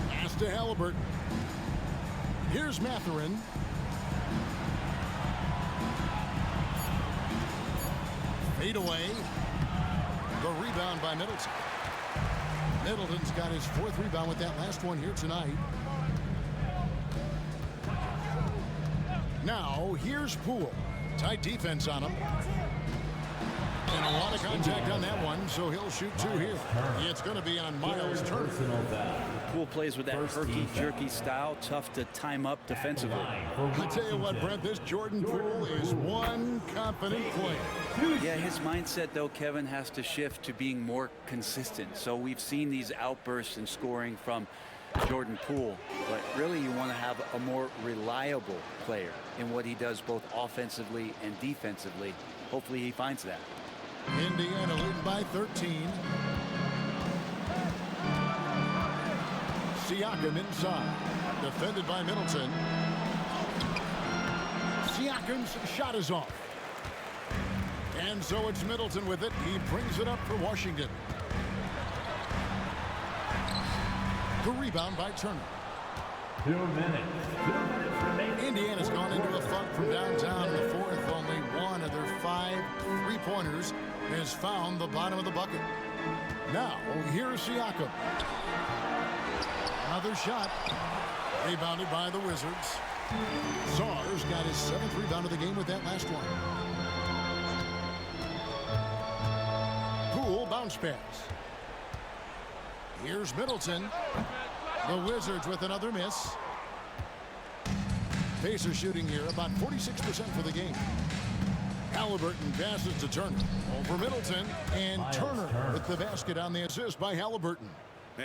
Pass to Haliburton. Here's Mathurin. Fade away. The rebound by Middleton. Middleton's got his 4th rebound with that last one here tonight. Now here's Poole. Tight defense on him. And a lot of contact on that one, so he'll shoot 2 here. It's going to be on Miles Turner. Poole plays with that herky-jerky style, tough to time up defensively. I tell you what, Brent, this Jordan Poole is one confident player. Yeah, his mindset, though, Kevin, has to shift to being more consistent. So we've seen these outbursts in scoring from Jordan Poole, but really you want to have a more reliable player in what he does both offensively and defensively. Hopefully he finds that. Indiana leading by 13. Siakam inside. Defended by Middleton. Siakam's shot is off. And so it's Middleton with it. He brings it up for Washington. The rebound by Turner. 2 minutes. 2 minutes remaining. Indiana's gone into a funk from downtown in the fourth. Only one of their 5 three-pointers has found the bottom of the bucket. Now, here's Siakam. Another shot. Rebounded by the Wizards. Czar's got his 7th rebound of the game with that last one. Poole bounce pass. Here's Middleton. The Wizards with another miss. Pacers shooting here about 46% for the game. Halliburton passes to Turner. Over Middleton. And Turner with the basket on the assist by Halliburton.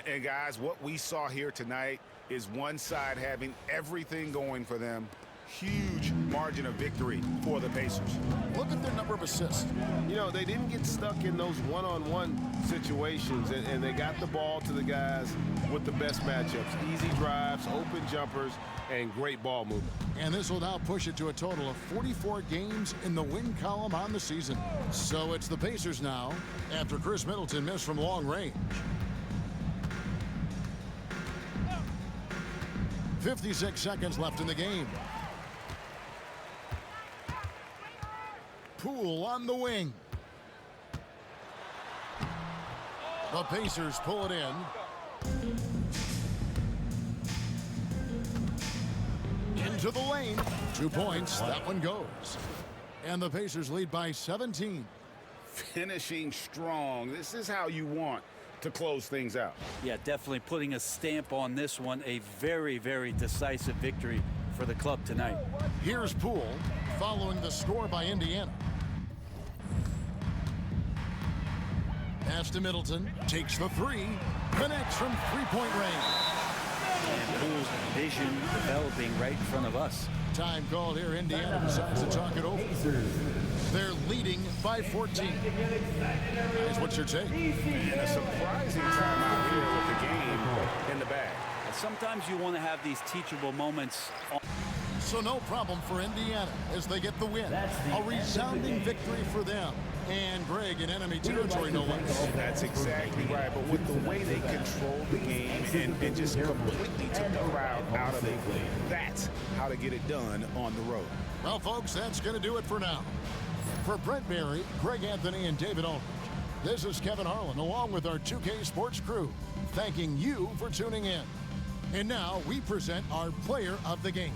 And guys, what we saw here tonight is one side having everything going for them. Huge margin of victory for the Pacers. Look at their number of assists. You know, they didn't get stuck in those one-on-one situations, and they got the ball to the guys with the best matchups. Easy drives, open jumpers, and great ball movement. And this will now push it to a total of 44 games in the win column on the season. So it's the Pacers now after Chris Middleton missed from long range. 56 seconds left in the game. Poole on the wing. The Pacers pull it in. Into the lane. 2 points. That one goes. And the Pacers lead by 17. Finishing strong. This is how you want to close things out. Yeah, definitely putting a stamp on this one. A very, very decisive victory for the club tonight. Here's Poole following the score by Indiana. Pass to Middleton. Takes the 3. Connects from three-point range. And Poole's vision developing right in front of us. Time called here. Indiana decides to talk it over. They're leading by 14. Guys, what's your take? And a surprising time out here with the game in the bag. Sometimes you want to have these teachable moments. So no problem for Indiana as they get the win. A resounding victory for them. And Greg in enemy territory, no less. That's exactly right. But with the way they controlled the game and just completely took the crowd out of it, that's how to get it done on the road. Well, folks, that's going to do it for now. For Brent Barry, Greg Anthony, and David Aldridge, this is Kevin Harlan along with our 2K Sports crew, thanking you for tuning in. And now we present our player of the game.